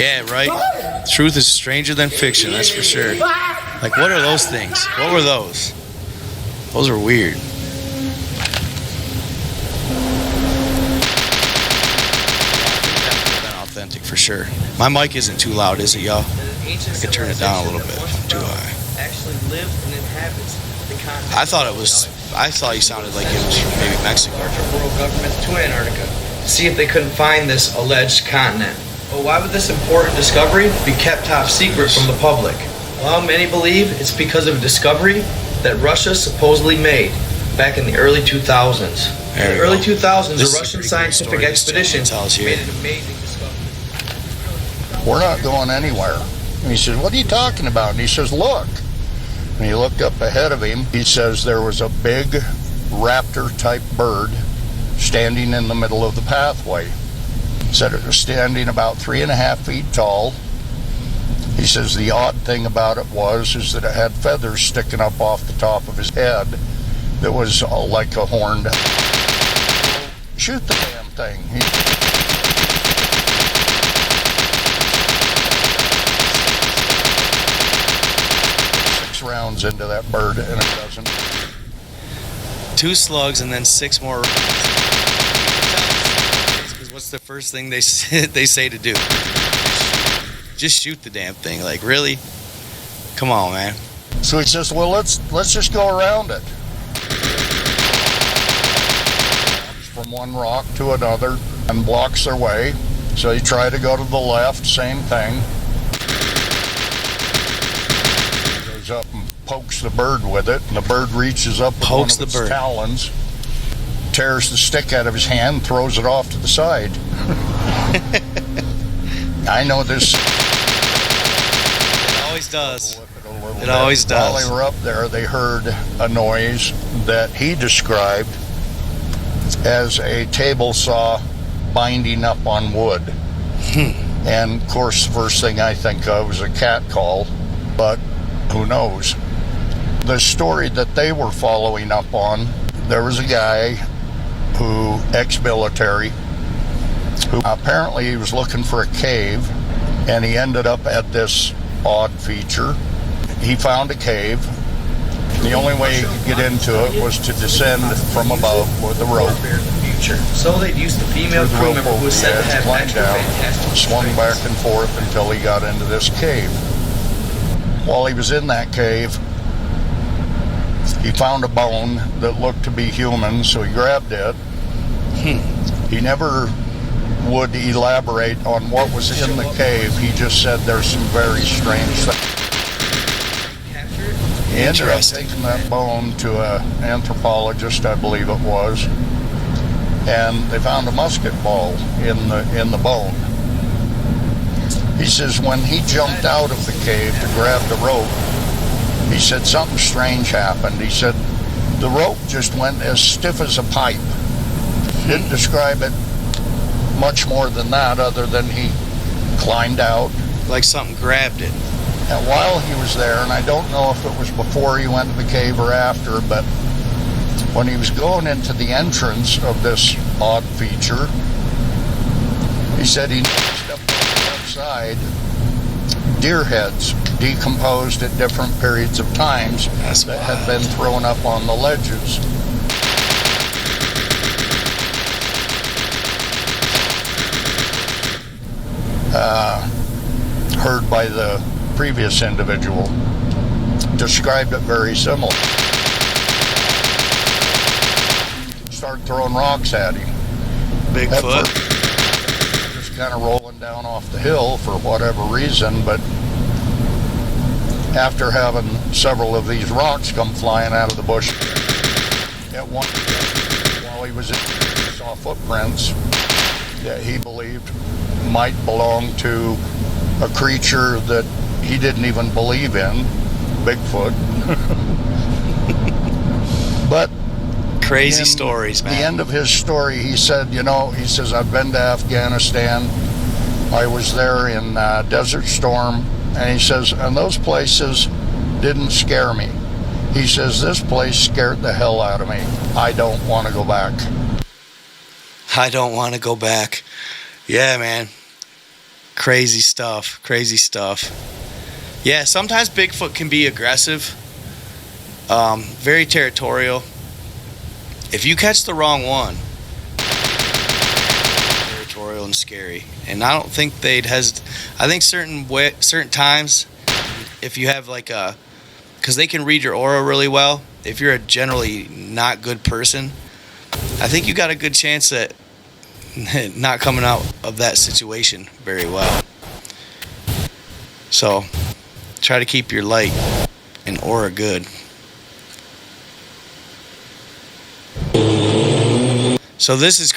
Yeah, right? Truth is stranger than fiction, that's for sure. Like, what are those things? What were those? Those are weird. Authentic for sure. My mic isn't too loud, is it, y'all? I could turn it down a little bit if I'm too high. Actually lives and inhabits the continent. I thought you sounded like it was from maybe Mexico. World governments to Antarctica to see if they couldn't find this alleged continent. But why would this important discovery be kept top secret from the public? Well, many believe it's because of a discovery that Russia supposedly made back in the early 2000s. In the early 2000s, a Russian scientific expedition made an amazing discovery. We're not going anywhere. And he says, what are you talking about? And he says, look. And he looked up ahead of him. He says there was a big raptor-type bird standing in the middle of the pathway. He said it was standing about 3.5 feet tall. He says the odd thing about it is that it had feathers sticking up off the top of his head that was like a horned... Shoot the damn thing. Rounds into that bird and it doesn't. 2 slugs and then 6 more rounds. Because what's the first thing they say to do? Just shoot the damn thing. Like, really? Come on, man. So he says, well, let's just go around it. From one rock to another and blocks their way. So you try to go to the left, same thing. Up and pokes the bird with it, and the bird reaches up with one of its talons, tears the stick out of his hand, throws it off to the side. I know this. It always does. It always does. While they were up there, they heard a noise that he described as a table saw binding up on wood. And of course, the first thing I think of is a cat call, but who knows? The story that they were following up on, there was a guy who, ex-military, who apparently he was looking for a cave, and he ended up at this odd feature. He found a cave. The only way he could get into it was to descend from above with a rope. So they'd used the female crew member who was said to have climbed down, swung back and forth until he got into this cave. While he was in that cave, he found a bone that looked to be human, so he grabbed it. He never would elaborate on what was in the cave. He just said there's some very strange things. He ended up taking that bone to an anthropologist, I believe it was, and they found a musket ball in the bone. He says when he jumped out of the cave to grab the rope, he said something strange happened. He said the rope just went as stiff as a pipe. Didn't describe it much more than that, other than he climbed out. Like something grabbed it. And while he was there, and I don't know if it was before he went to the cave or after, but when he was going into the entrance of this odd feature, he said he noticed up on the left side deer heads decomposed at different periods of times that had been thrown up on the ledges. Heard by the previous individual, described it very similar. Started throwing rocks at him. Bigfoot. Just kind of rolling down off the hill for whatever reason, but after having several of these rocks come flying out of the bush, at one while he was in, he saw footprints that he believed might belong to a creature that he didn't even believe in, Bigfoot. But crazy stories, man. The end of his story, he said, he says, I've been to Afghanistan. I was there in Desert Storm. And he says, and those places didn't scare me. He says, this place scared the hell out of me. I don't want to go back. I don't want to go back. Yeah, man. Crazy stuff. Crazy stuff. Yeah, sometimes Bigfoot can be aggressive, very territorial. If you catch the wrong one, territorial and scary. And I don't think they'd hesitate. I think certain times, if you have like a, because they can read your aura really well. If you're a generally not good person, I think you got a good chance at not coming out of that situation very well. So try to keep your light and aura good. So this is